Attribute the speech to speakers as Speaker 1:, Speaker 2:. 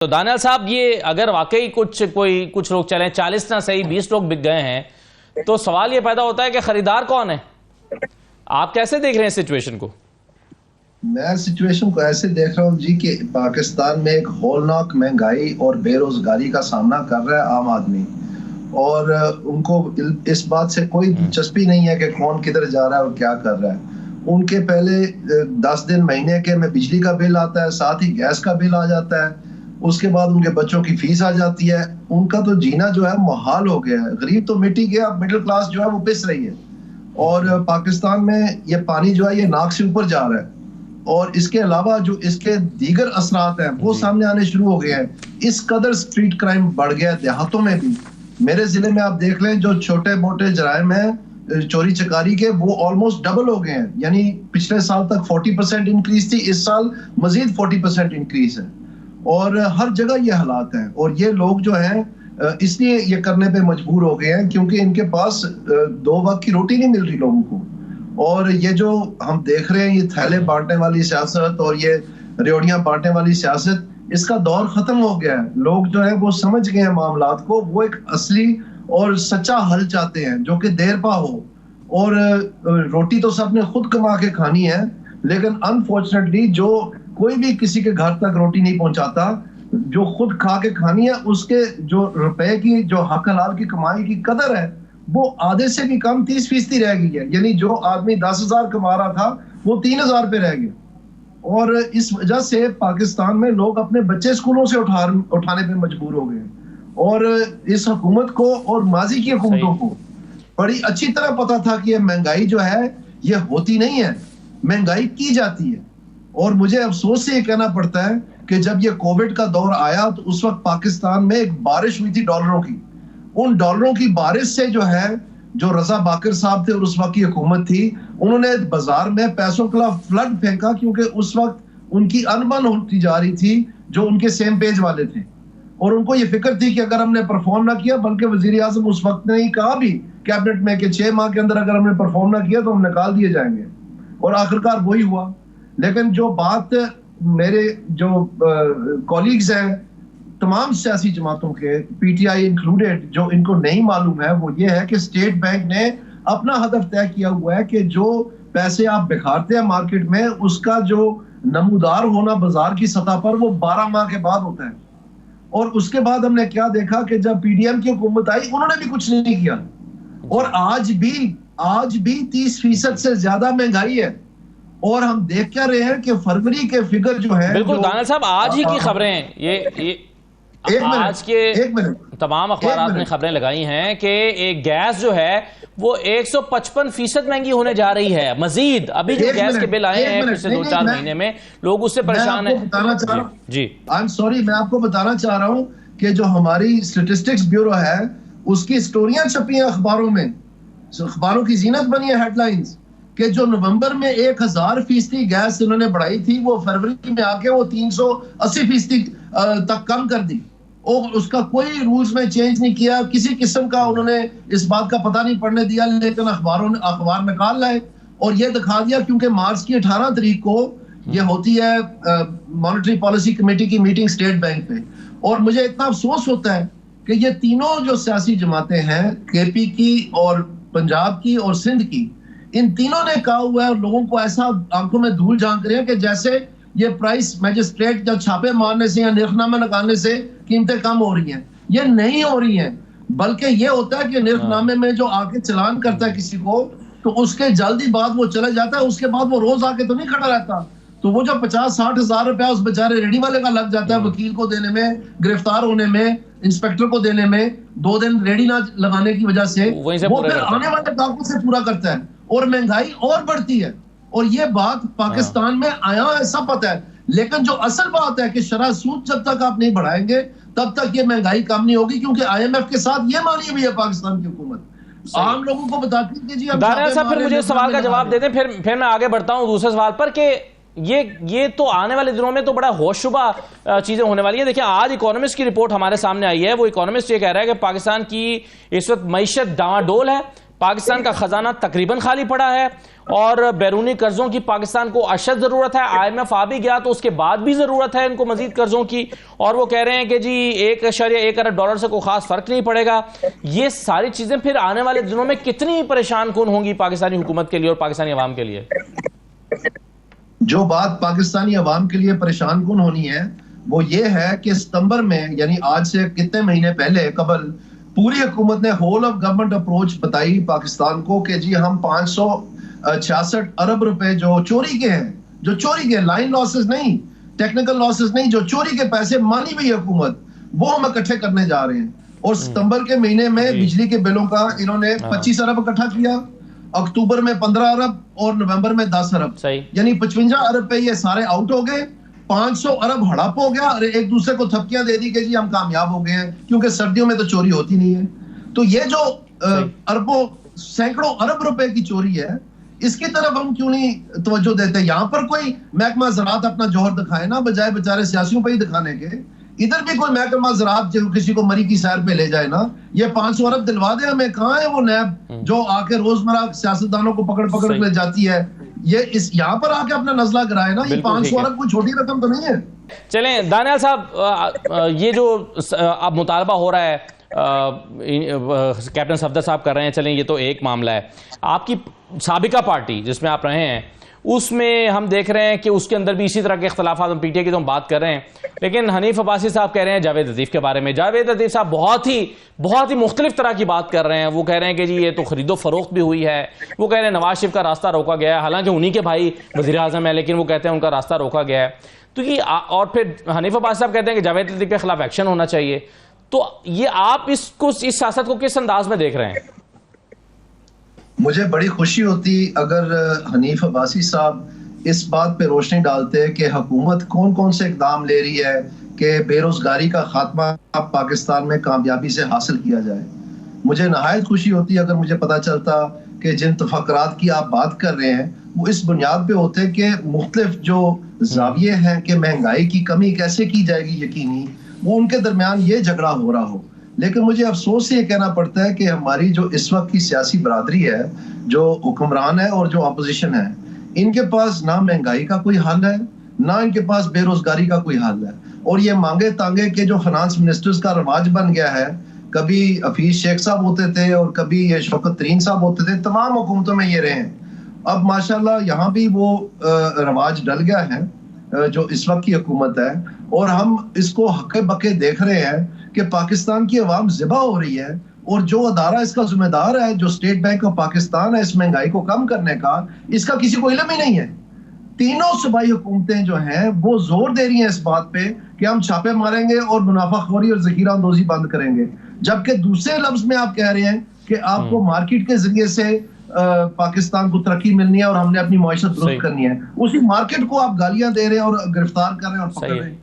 Speaker 1: तो दानियाल साहब, ये अगर वाकई कुछ लोग चले 40 ना सही 20 लोग बिक गए हैं, तो सवाल ये पैदा होता है कि खरीदार कौन है? आप कैसे देख रहे हैं सिचुएशन को?
Speaker 2: मैं सिचुएशन को ऐसे देख रहा हूँ जी कि पाकिस्तान में एक होलनाक महंगाई और बेरोजगारी का सामना कर रहा है आम आदमी, और उनको इस बात से कोई दिलचस्पी नहीं है कि कौन किधर जा रहा है और क्या कर रहा है। उनके पहले 10 दिन महीने के में बिजली का बिल आता है, साथ ही गैस का बिल आ जाता है, उसके बाद उनके बच्चों की फीस आ जाती है। उनका तो जीना जो है मुहाल हो गया है। गरीब तो मिट्टी गया, मिडिल क्लास जो है वो पिस रही है। और पाकिस्तान में ये पानी जो है ये नाक से ऊपर जा रहा है, और इसके अलावा जो इसके दीगर असरात हैं वो सामने आने शुरू हो गए हैं। इस कदर स्ट्रीट क्राइम बढ़ गया है देहातों में भी। मेरे जिले में आप देख लें, जो छोटे मोटे जराइम हैं चोरी चकारी के, वो ऑलमोस्ट डबल हो गए हैं। यानी पिछले साल तक 40% इंक्रीज थी, इस साल मजीद 40% इंक्रीज है। और हर जगह ये हालात हैं, और ये लोग जो हैं इसलिए ये करने पे मजबूर हो गए हैं क्योंकि इनके पास 2 वक्त की रोटी नहीं मिल रही लोगों को। और ये जो हम देख रहे हैं, ये थैले बांटने वाली सियासत और ये रेवड़ियां बांटने वाली सियासत, इसका दौर खत्म हो गया है। लोग जो है वो समझ गए हैं मामलात को। वो एक असली और सच्चा हल चाहते हैं जो कि देर पा हो। और रोटी तो सबने खुद कमा के खानी है, लेकिन अनफॉर्चुनेटली जो कोई भी किसी के घर तक रोटी नहीं पहुंचाता, जो खुद खा के खानी है, उसके जो रुपए की, जो हक हलाल की कमाई की कदर है, वो आधे से भी कम 30% रह गई है। यानी जो आदमी 10,000 कमा रहा था वो 3,000 पे रह गया। और इस वजह से पाकिस्तान में लोग अपने बच्चे स्कूलों से उठाने पे मजबूर हो गए। और इस हुकूमत को और माजी की हुकूमतों को बड़ी अच्छी तरह पता था कि ये महंगाई जो है ये होती नहीं है, महंगाई की जाती है। और मुझे अफसोस से ये कहना पड़ता है कि जब ये कोविड का दौर आया तो उस वक्त पाकिस्तान में एक बारिश हुई थी डॉलरों की। उन डॉलरों की बारिश से जो है, जो रजा बाकर साहब थे और उस वक्त की हुकूमत थी, उन्होंने बाजार में पैसों का फ्लड फेंका, क्योंकि उस वक्त उनकी अनबन होती जा रही थी जो उनके सेम पेज वाले थे। और उनको ये फिक्र थी कि अगर हमने परफॉर्म ना किया, बल्कि वजीर आजम उस वक्त ने ही कहा भी कैबिनेट में कि 6 माह के अंदर अगर हमने परफॉर्म ना किया तो हम निकाल दिए जाएंगे। और आखिरकार वही हुआ। लेकिन जो बात मेरे जो कॉलीग्स हैं तमाम सियासी जमातों के, पीटीआई इंक्लूडेड, जो इनको नहीं मालूम है वो ये है कि स्टेट बैंक ने अपना हदफ तय किया हुआ है कि जो पैसे आप बिखारते हैं मार्केट में, उसका जो नमूदार होना बाजार की सतह पर वो 12 माह के बाद होता है। और उसके बाद हमने क्या देखा कि जब पीडीएम की हुकूमत आई उन्होंने भी कुछ नहीं किया। और आज भी 30% से ज्यादा महंगाई है। और हम देख क्या रहे हैं कि फरवरी के फिगर जो है,
Speaker 1: बिल्कुल दानियाल साहब, आज ही की खबरें, ये आज के तमाम अखबारात में खबरें लगाई हैं कि एक गैस जो है वो 155% महंगी होने जा रही है मजीद। अभी जो गैस के बिल आए हैं पिछले 2-4 महीने में, लोग उससे परेशान हैं। जी
Speaker 2: आई एम सॉरी, मैं आपको बताना चाह रहा हूं कि जो हमारी स्टेटिस्टिक्स ब्यूरो है उसकी स्टोरियां छपी हैं अखबारों में, अखबारों की जीनत बनी है हेडलाइंस, कि जो नवंबर में 1000% गैस उन्होंने बढ़ाई थी, वो फरवरी में आके वो 380% तक कम कर दी। और उसका कोई रूल्स में चेंज नहीं किया, किसी किस्म का उन्होंने इस बात का पता नहीं पड़ने दिया। लेकिन अखबार निकाल लाए और ये दिखा दिया, क्योंकि मार्च की 18 तारीख को ये होती है मॉनेटरी पॉलिसी कमेटी की मीटिंग स्टेट बैंक पे। और मुझे इतना अफसोस होता है कि ये तीनों जो सियासी जमातें हैं, केपी की और पंजाब की और सिंध की, इन तीनों ने कहा हुआ है, लोगों को ऐसा आंखों में धूल झांक रहे हैं कि जैसे ये प्राइस मैजिस्ट्रेट जब छापे मारने से या निर्खनामा निकालने से कीमतें कम हो रही हैं। ये नहीं हो रही हैं, बल्कि ये होता है कि निर्खनामे में जो आके चलान करता है किसी को, तो उसके जल्दी बाद वो चला जाता है, उसके बाद वो रोज आके तो नहीं खड़ा रहता। तो वो जो 50-60 हजार रुपया उस बेचारे रेडी वाले का लग जाता है वकील को देने में, गिरफ्तार होने में, इंस्पेक्टर को देने में, 2 दिन रेडी ना लगाने की वजह से वो फिर आने वाले ग्राहकों से पूरा करता है, और महंगाई और बढ़ती है। और ये बात पाकिस्तान में आया ऐसा पता है, लेकिन जो असल बात है कि शरह सूद जब तक आप नहीं बढ़ाएंगे तब तक ये महंगाई कम नहीं होगी, क्योंकि IMF के साथ ये मानी हुई है पाकिस्तान की हुकूमत। आम लोगों को बताती है कि जी
Speaker 1: दानियाल साहब, फिर मुझे सवाल का जवाब दे दें, फिर मैं आगे बढ़ता हूं दूसरे सवाल पर कि ये तो आने वाले दिनों में तो बड़ा होशुबा चीजें होने वाली है। देखिए, आज इकोनॉमिस्ट की रिपोर्ट हमारे सामने आई है। वो इकोनॉमिस्ट ये कह रहा है कि पाकिस्तान की इस वक्त मईशत डावाडोल है, पाकिस्तान का खजाना तकरीबन खाली पड़ा है और बैरूनी कर्जों की पाकिस्तान को अशद जरूरत है। IMF आ भी गया तो उसके बाद भी जरूरत है इनको मजीद कर्जों की, और वो कह रहे हैं कि जी 1.1 अरब डॉलर से कोई खास फर्क नहीं पड़ेगा। ये सारी चीजें फिर आने वाले दिनों में कितनी परेशान कौन होंगी पाकिस्तानी हुकूमत के लिए और पाकिस्तानी अवाम के लिए?
Speaker 2: जो बात पाकिस्तानी अवाम के लिए परेशान कौन होनी है वो ये है कि सितंबर में, यानी आज से कितने महीने पहले कबल, पूरी हुकूमत ने होल ऑफ गवर्नमेंट अप्रोच बताई पाकिस्तान को कि जी हम 566 अरब रुपए जो चोरी के हैं, जो चोरी के, लाइन लॉसेस नहीं, टेक्निकल लॉसेस नहीं, जो चोरी के पैसे मानी हुई हुकूमत, वो हम इकट्ठे करने जा रहे हैं। और सितंबर के महीने में बिजली के बिलों का इन्होंने 25 अरब इकट्ठा किया, अक्टूबर में 15 अरब और नवंबर में 10 अरब, यानी 55 अरब पे ये सारे आउट हो गए। 500 अरब हड़प हो गया और एक दूसरे को थपकियां दे दी कि जी हम कामयाब हो गए हैं, क्योंकि सर्दियों में तो चोरी होती नहीं है। तो ये जो अरबों सैकड़ों अरब रुपए की चोरी है, इसकी तरफ हम क्यों नहीं तवज्जो देते? यहाँ पर कोई महकमा ज़राअत अपना जोहर दिखाए ना, बजाय बेचारे सियासियों पर ही दिखाने के। इधर भी कोई महकमा ज़राअत जो किसी को मरी की सैर पे ले जाए ना, ये 500 अरब दिलवा दे हमें। कहाँ है वो नैब जो आके रोजमर्रा सियासतदानों को पकड़ पकड़ के ले जाती है? ये इस यहाँ पर आके अपना नजला कराए ना। ये 500 अरब कोई छोटी रकम तो नहीं है।
Speaker 1: चलें दानियाल साहब, ये जो अब मुतालबा हो रहा है कैप्टन सफदर साहब कर रहे हैं, चलें ये तो एक मामला है। आपकी साबिका पार्टी जिसमें आप रहे हैं उसमें हम देख रहे हैं कि उसके अंदर भी इसी तरह के इख्तलाफात, हम PTI की तो हम बात कर रहे हैं, लेकिन हनीफ अब्बासी साहब कह रहे हैं जावेद लतीफ़ के बारे में। जावेद लतीफ़ साहब बहुत ही मुख्तलिफ तरह की बात कर रहे हैं। वो कह रहे हैं कि जी ये तो खरीदो फरोख्त भी हुई है। वो कह रहे हैं नवाज शरीफ का रास्ता रोका गया है, हालांकि उन्हीं के भाई वज़ीर आज़म है, लेकिन वो कहते हैं उनका रास्ता रोका गया है। तो ये और फिर हनीफ अब्बासी साहब कहते हैं कि जावेद लतीफ़ के खिलाफ एक्शन होना चाहिए। तो ये आप इसको, इस सियासत को किस अंदाज में देख रहे हैं?
Speaker 2: मुझे बड़ी खुशी होती अगर हनीफ अब्बासी साहब इस बात पे रोशनी डालते कि हुकूमत कौन कौन से इकदाम ले रही है कि बेरोजगारी का खात्मा पाकिस्तान में कामयाबी से हासिल किया जाए। मुझे नहायत खुशी होती अगर मुझे पता चलता कि जिन तफक्कुरात की आप बात कर रहे हैं वो इस बुनियाद पे होते कि मुख्तलिफ जो जाविये हैं कि महंगाई की कमी कैसे की जाएगी यकीनी, वो उनके दरमियान ये झगड़ा हो रहा हो। लेकिन मुझे अफसोस से ये कहना पड़ता है कि हमारी जो इस वक्त की सियासी बरादरी है, जो हुक्मरान है और जो अपोजिशन है, इनके पास ना महंगाई का कोई हल है, ना इनके पास बेरोजगारी का कोई हल है। और ये मांगे तांगे के जो फाइनेंस मिनिस्टर्स का रवाज बन गया है, कभी हफीज शेख साहब होते थे और कभी ये शौकत तरीन साहब होते थे, तमाम हुकूमतों में ये रहे हैं। अब माशाल्लाह यहाँ भी वो रवाज डल गया है जो इस वक्त की हुकूमत है, और हम इसको हके बके देख रहे हैं कि पाकिस्तान की अवाम ज़िबा हो रही है। और जो अदारा इसका जिम्मेदार है, जो स्टेट बैंक ऑफ पाकिस्तान है इस महंगाई को कम करने का, इसका किसी को इल्म ही नहीं है। तीनों सूबाई हुकूमतें जो हैं वो जोर दे रही हैं इस बात पे कि हम छापे मारेंगे और मुनाफाखोरी और जखीरा अंदोजी बंद करेंगे, जबकि दूसरे लफ्ज में आप कह रहे हैं कि आपको मार्केट के जरिए से पाकिस्तान को तरक्की मिलनी है और हमने अपनी मईशत दुरुस्त करनी है। उसी मार्केट को आप गालियां दे रहे हैं और गिरफ्तार कर रहे हैं और पकड़ रहे हैं।